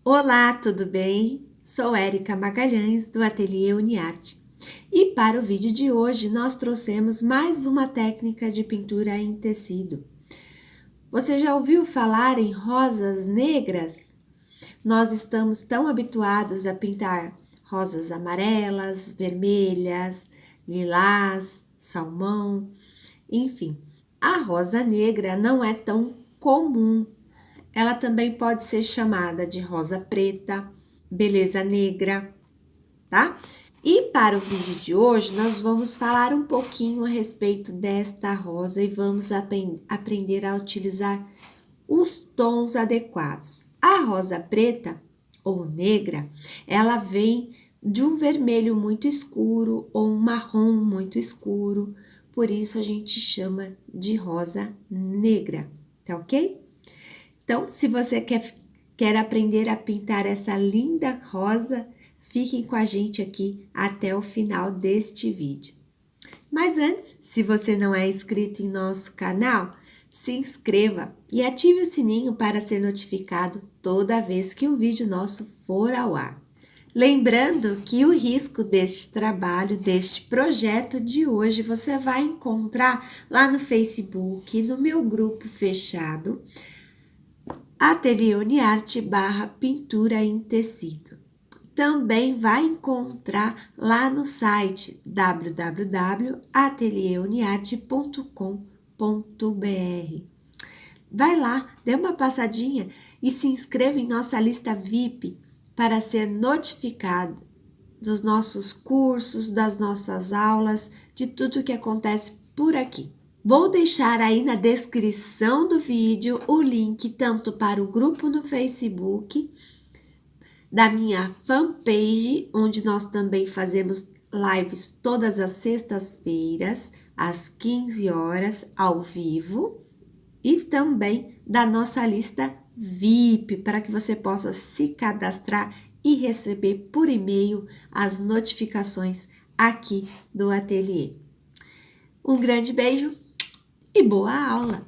Olá, tudo bem? Sou Érica Magalhães, do Ateliê Uniarte. E para o vídeo de hoje, nós trouxemos mais uma técnica de pintura em tecido. Você já ouviu falar em rosas negras? Nós estamos tão habituados a pintar rosas amarelas, vermelhas, lilás, salmão, enfim. A rosa negra não é tão comum. Ela também pode ser chamada de rosa preta, beleza negra, tá? E para o vídeo de hoje, nós vamos falar um pouquinho a respeito desta rosa e vamos aprender a utilizar os tons adequados. A rosa preta ou negra, ela vem de um vermelho muito escuro ou um marrom muito escuro, por isso a gente chama de rosa negra, tá ok? Então, se você quer aprender a pintar essa linda rosa, fiquem com a gente aqui até o final deste vídeo. Mas antes, se você não é inscrito em nosso canal, se inscreva e ative o sininho para ser notificado toda vez que um vídeo nosso for ao ar. Lembrando que o risco deste trabalho, deste projeto de hoje, você vai encontrar lá no Facebook, no meu grupo fechado, Ateliê Uniarte / pintura em tecido. Também vai encontrar lá no site www.atelieruniarte.com.br. Vai lá, dê uma passadinha e se inscreva em nossa lista VIP para ser notificado dos nossos cursos, das nossas aulas, de tudo que acontece por aqui. Vou deixar aí na descrição do vídeo o link tanto para o grupo no Facebook, da minha fanpage, onde nós também fazemos lives todas as sextas-feiras, às 15 horas, ao vivo, e também da nossa lista VIP, para que você possa se cadastrar e receber por e-mail as notificações aqui do ateliê. Um grande beijo e boa aula!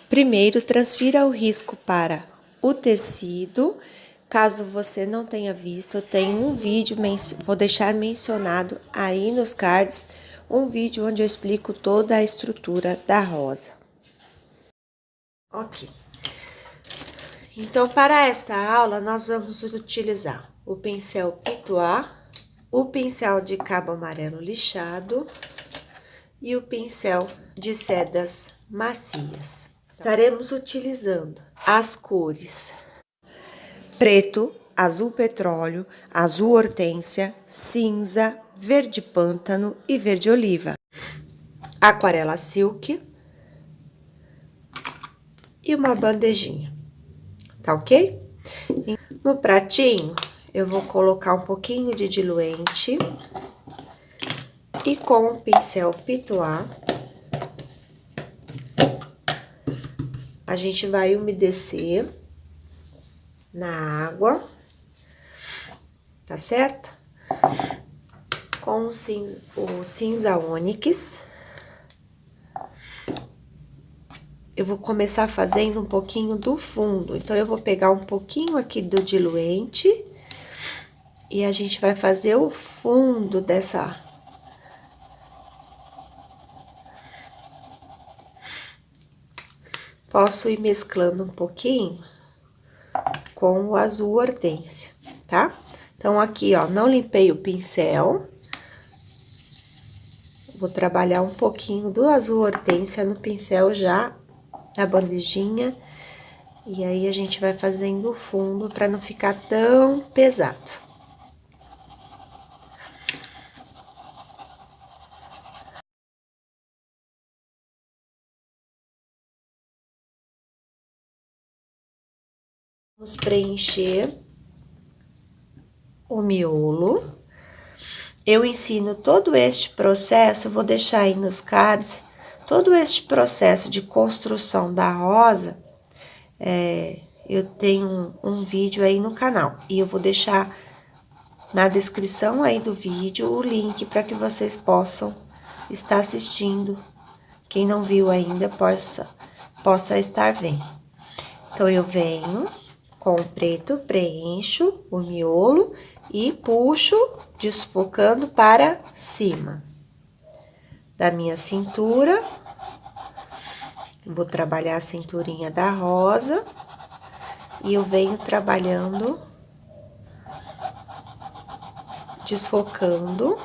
Primeiro, transfira o risco para o tecido. Caso você não tenha visto, tem um vídeo, vou deixar mencionado aí nos cards, um vídeo onde eu explico toda a estrutura da rosa. Ok. Então, para esta aula, nós vamos utilizar o pincel Pitois, o pincel de cabo amarelo lixado e o pincel de sedas macias. Estaremos utilizando as cores preto, azul petróleo, azul hortênsia, cinza, verde pântano e verde oliva. Aquarela silk e uma bandejinha, tá ok? No pratinho, eu vou colocar um pouquinho de diluente e com o pincel Pitois, a gente vai umedecer na água, tá certo? Com o cinza ônix. Eu vou começar fazendo um pouquinho do fundo. Então, eu vou pegar um pouquinho aqui do diluente e a gente vai fazer o fundo dessa... Posso ir mesclando um pouquinho com o azul hortênsia, tá? Então, aqui, ó, não limpei o pincel. Vou trabalhar um pouquinho do azul hortênsia no pincel já, na bandejinha. E aí, a gente vai fazendo o fundo pra não ficar tão pesado. Vamos preencher o miolo. Eu ensino todo este processo, vou deixar aí nos cards, Todo este processo de construção da rosa, eu tenho um vídeo aí no canal. E eu vou deixar na descrição aí do vídeo o link para que vocês possam estar assistindo. Quem não viu ainda, possa estar vendo. Então, eu venho com o preto, preencho o miolo e puxo, desfocando para cima da minha cintura. Vou trabalhar a cinturinha da rosa e eu venho trabalhando, desfocando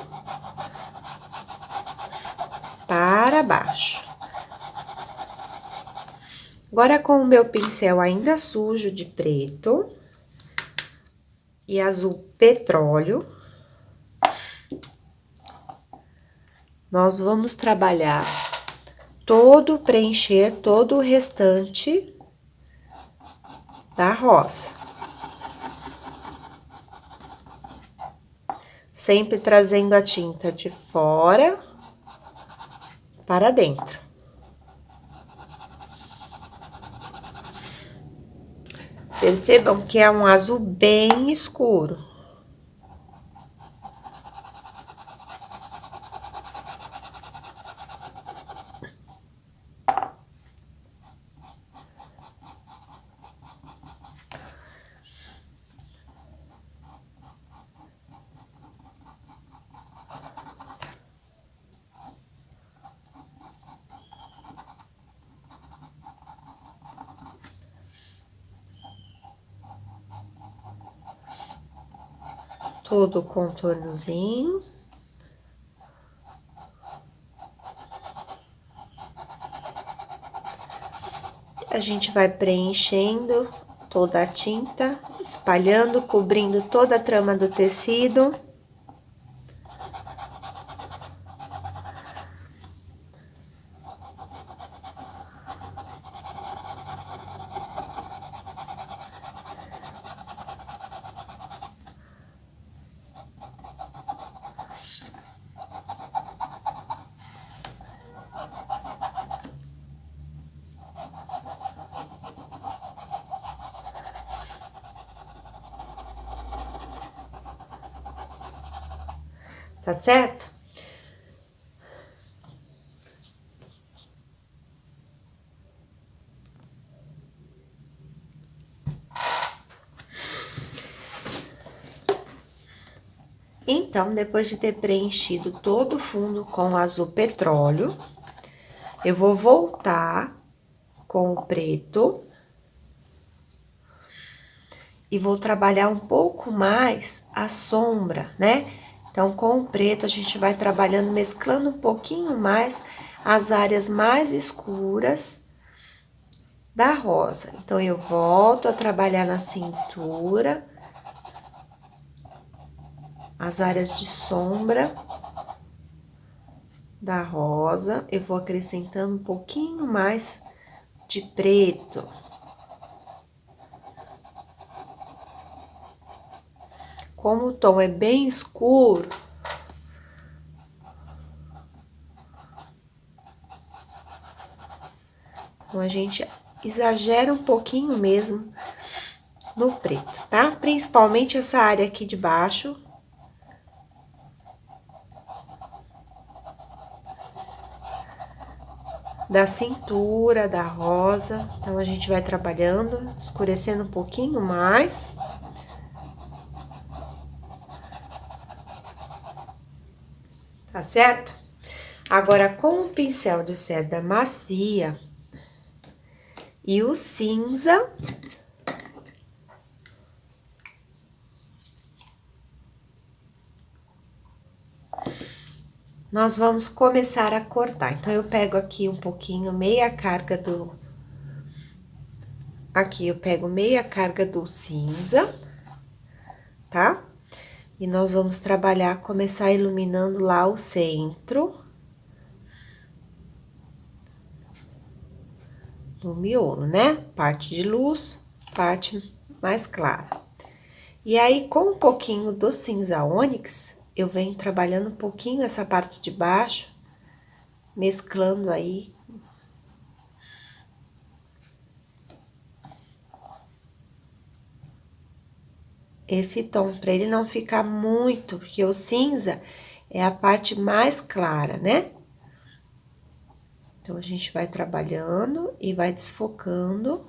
para baixo. Agora, com o meu pincel ainda sujo de preto e azul petróleo, nós vamos trabalhar preencher todo o restante da rosa. Sempre trazendo a tinta de fora para dentro. Percebam que é um azul bem escuro. Todo o contornozinho. A gente vai preenchendo toda a tinta, espalhando, cobrindo toda a trama do tecido. Tá certo? Então, depois de ter preenchido todo o fundo com azul petróleo, eu vou voltar com o preto e vou trabalhar um pouco mais a sombra, né? Então, com o preto, a gente vai trabalhando, mesclando um pouquinho mais as áreas mais escuras da rosa. Então, eu volto a trabalhar na cintura, as áreas de sombra da rosa. Eu vou acrescentando um pouquinho mais de preto. Como o tom é bem escuro, então a gente exagera um pouquinho mesmo no preto, tá? Principalmente essa área aqui de baixo. Da cintura, da rosa. Então, a gente vai trabalhando, escurecendo um pouquinho mais. Tá certo? Agora, com o pincel de seda macia e o cinza, nós vamos começar a cortar. Então, eu pego aqui um pouquinho, meia carga do... Aqui, eu pego meia carga do cinza, tá? E nós vamos trabalhar, começar iluminando lá o centro do miolo, né? Parte de luz, parte mais clara. E aí, com um pouquinho do cinza ônix, eu venho trabalhando um pouquinho essa parte de baixo mesclando aí. Esse tom, para ele não ficar muito, porque o cinza é a parte mais clara, né? Então, a gente vai trabalhando e vai desfocando,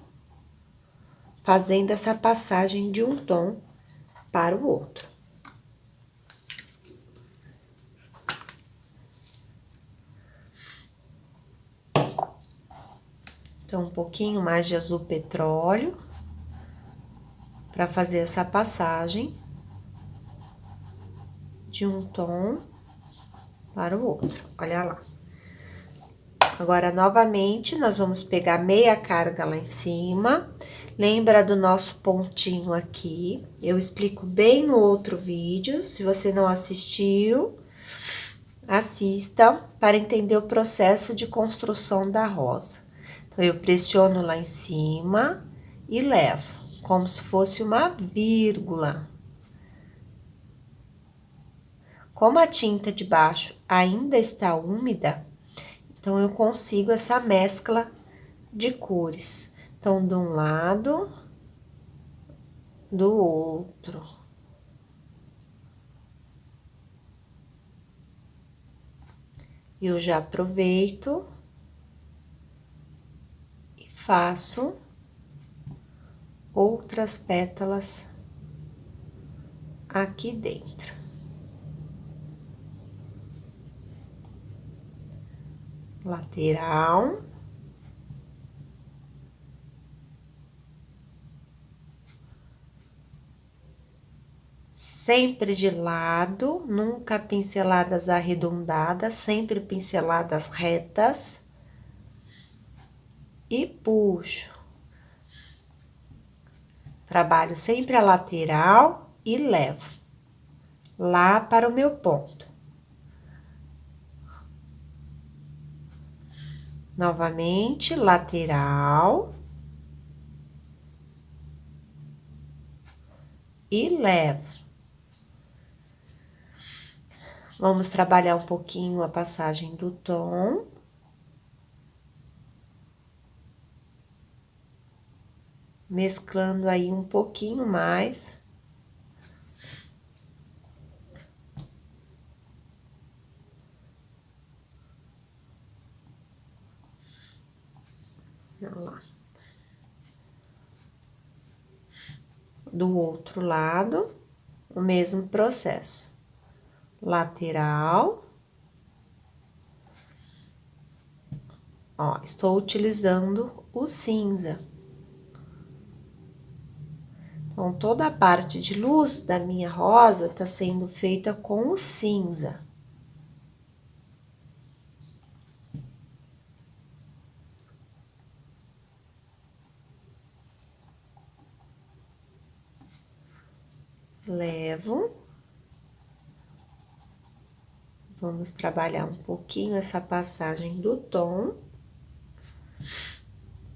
fazendo essa passagem de um tom para o outro. Então, um pouquinho mais de azul petróleo, para fazer essa passagem de um tom para o outro. Olha lá. Agora, novamente, nós vamos pegar meia carga lá em cima. Lembra do nosso pontinho aqui? Eu explico bem no outro vídeo. Se você não assistiu, assista para entender o processo de construção da rosa. Então, eu pressiono lá em cima e levo, como se fosse uma vírgula. Como a tinta de baixo ainda está úmida, então, eu consigo essa mescla de cores. Então, de um lado, do outro. Eu já aproveito e faço outras pétalas aqui dentro. Lateral. Sempre de lado, nunca pinceladas arredondadas, sempre pinceladas retas. E puxo. Trabalho sempre a lateral e levo lá para o meu ponto. Novamente, lateral. E levo. Vamos trabalhar um pouquinho a passagem do tom. Mesclando aí um pouquinho mais. Olha lá. Do outro lado, o mesmo processo. Lateral. Ó, estou utilizando o cinza. Então, toda a parte de luz da minha rosa tá sendo feita com o cinza. Levo. Vamos trabalhar um pouquinho essa passagem do tom.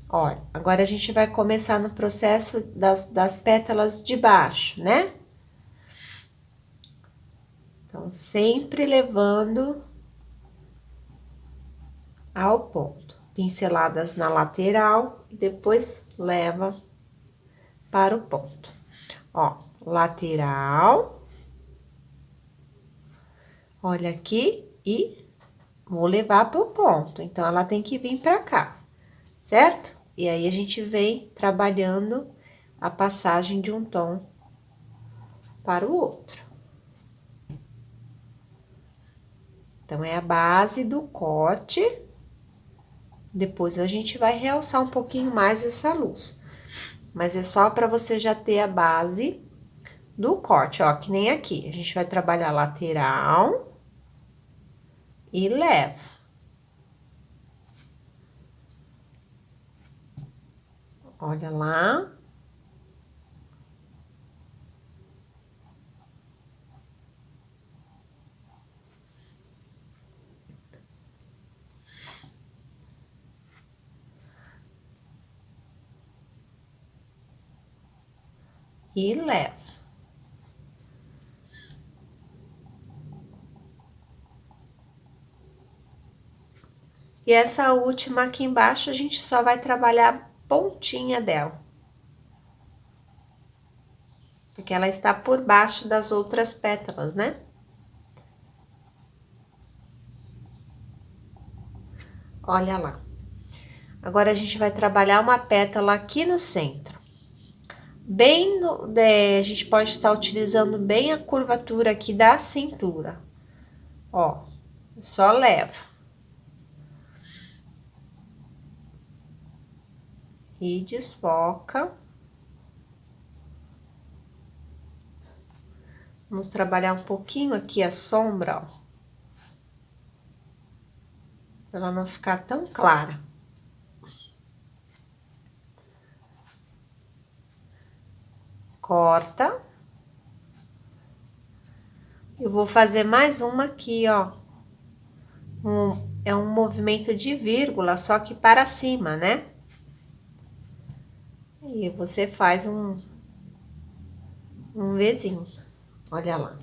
Olha, agora a gente vai começar no processo das pétalas de baixo, né? Então, sempre levando ao ponto. Pinceladas na lateral e depois leva para o ponto. Ó, lateral. Olha aqui e vou levar para o ponto. Então, ela tem que vir para cá, certo? E aí, a gente vem trabalhando a passagem de um tom para o outro. Então, é a base do corte. Depois, a gente vai realçar um pouquinho mais essa luz. Mas é só para você já ter a base do corte, ó, que nem aqui. A gente vai trabalhar lateral e leva. Olha lá. E leva. E essa última aqui embaixo, a gente só vai trabalhar a pontinha dela. Porque ela está por baixo das outras pétalas, né? Olha lá. Agora, a gente vai trabalhar uma pétala aqui no centro. A gente pode estar utilizando bem a curvatura aqui da cintura. Ó, só leva. E desfoca. Vamos trabalhar um pouquinho aqui a sombra, ó. Pra ela não ficar tão clara. Corta. Eu vou fazer mais uma aqui, ó. É um movimento de vírgula, só que para cima, né? E você faz um Vzinho. Olha lá.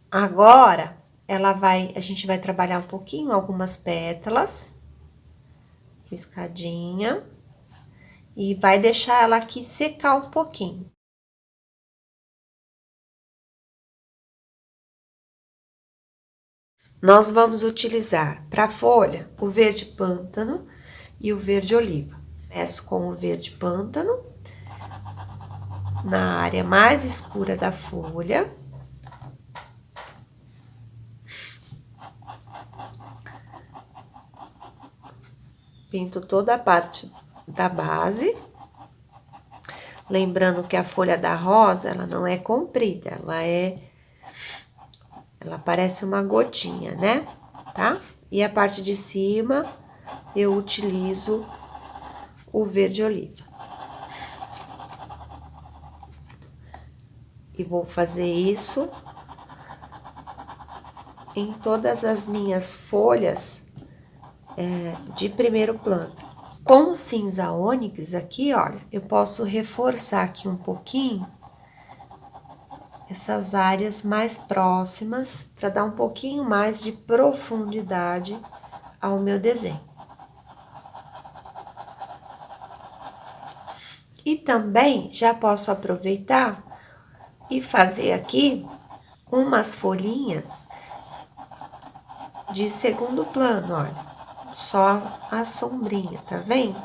Agora, a gente vai trabalhar um pouquinho algumas pétalas. Riscadinha. E vai deixar ela aqui secar um pouquinho. Nós vamos utilizar para a folha o verde pântano e o verde oliva. Começo com o verde pântano, na área mais escura da folha. Pinto toda a parte da base. Lembrando que a folha da rosa, ela não é comprida, ela parece uma gotinha, né? Tá? E a parte de cima, eu utilizo o verde oliva. E vou fazer isso em todas as minhas folhas de primeiro plano. Com o cinza ônix aqui, olha, eu posso reforçar aqui um pouquinho essas áreas mais próximas para dar um pouquinho mais de profundidade ao meu desenho. E também já posso aproveitar e fazer aqui umas folhinhas de segundo plano, olha. Só a sombrinha, tá vendo?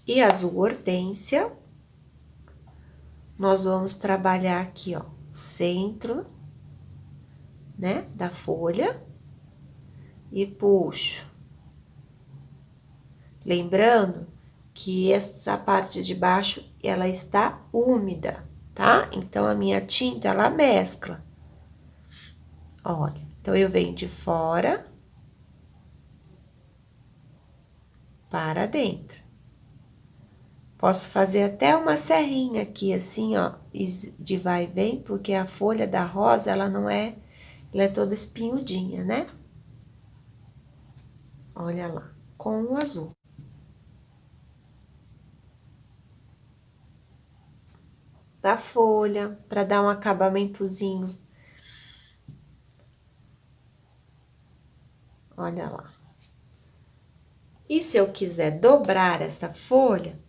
E azul hortênsia, nós vamos trabalhar aqui, ó, o centro, né, da folha. E puxo. Lembrando que essa parte de baixo, ela está úmida, tá? Então, a minha tinta, ela mescla. Olha, então, eu venho de fora para dentro. Posso fazer até uma serrinha aqui, assim, ó, de vai e vem, porque a folha da rosa, ela é toda espinhudinha, né? Olha lá, com o azul. Da folha, para dar um acabamentozinho. Olha lá. E se eu quiser dobrar essa folha,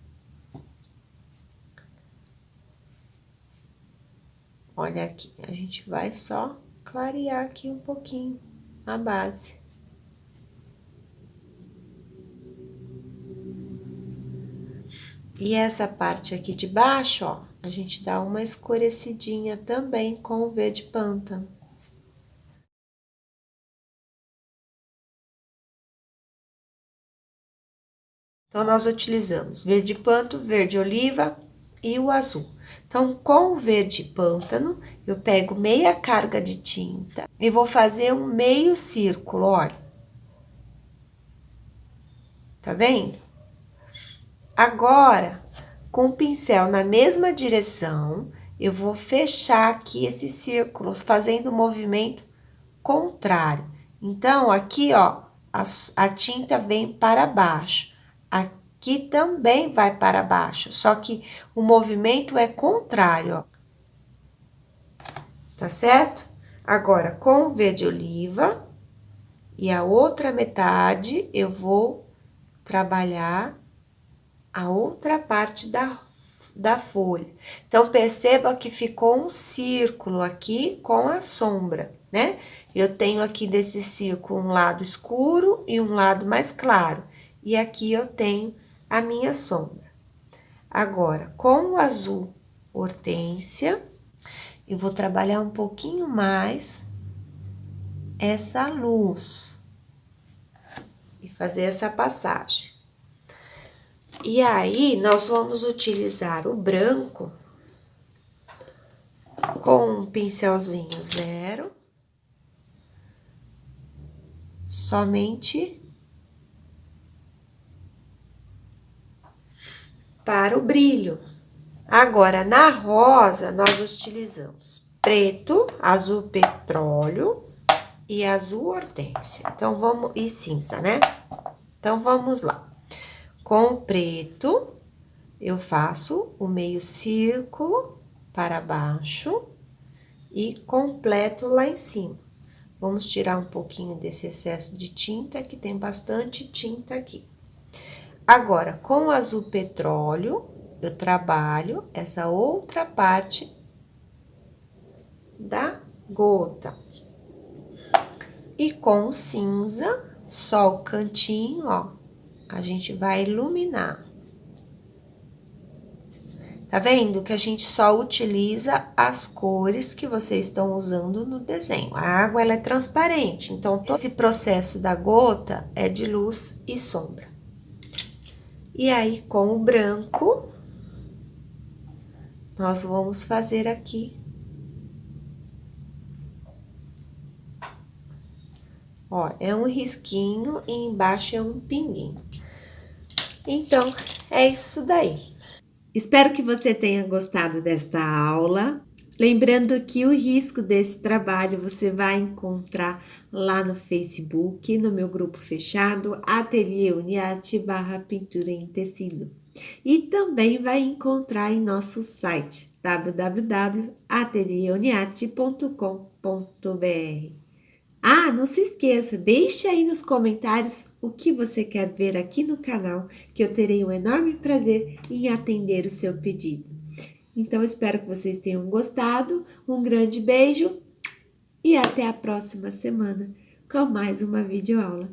olha aqui, a gente vai só clarear aqui um pouquinho a base. E essa parte aqui de baixo, ó, a gente dá uma escurecidinha também com o verde pântano. Então, nós utilizamos verde pântano, verde oliva e o azul. Então, com o verde pântano, eu pego meia carga de tinta e vou fazer um meio círculo, olha. Tá vendo? Agora, com o pincel na mesma direção, eu vou fechar aqui esses círculos, fazendo o movimento contrário. Então, aqui, ó, a tinta vem para baixo. Aqui também vai para baixo, só que o movimento é contrário, ó. Tá certo? Agora, com o verde oliva e a outra metade, eu vou trabalhar a outra parte da folha. Então, perceba que ficou um círculo aqui com a sombra, né? Eu tenho aqui desse círculo um lado escuro e um lado mais claro. E aqui eu tenho a minha sombra. Agora, com o azul hortênsia, eu vou trabalhar um pouquinho mais essa luz e fazer essa passagem. E aí, nós vamos utilizar o branco com um pincelzinho zero, somente para o brilho. Agora, na rosa, nós utilizamos preto, azul petróleo e azul hortênsia. Então, vamos... E cinza, né? Então, vamos lá. Com o preto, eu faço o meio círculo para baixo e completo lá em cima. Vamos tirar um pouquinho desse excesso de tinta, que tem bastante tinta aqui. Agora, com o azul petróleo, eu trabalho essa outra parte da gota. E com o cinza, só o cantinho, ó, a gente vai iluminar. Tá vendo que a gente só utiliza as cores que vocês estão usando no desenho. A água, ela é transparente, então todo esse processo da gota é de luz e sombra. E aí, com o branco, nós vamos fazer aqui. Ó, é um risquinho e embaixo é um pinguinho. Então, é isso daí. Espero que você tenha gostado desta aula. Lembrando que o risco desse trabalho você vai encontrar lá no Facebook, no meu grupo fechado, Ateliê Uniarte /Pintura em Tecido. E também vai encontrar em nosso site, www.atelieuniarte.com.br. Ah, não se esqueça, deixe aí nos comentários o que você quer ver aqui no canal, que eu terei um enorme prazer em atender o seu pedido. Então, espero que vocês tenham gostado, um grande beijo e até a próxima semana com mais uma videoaula.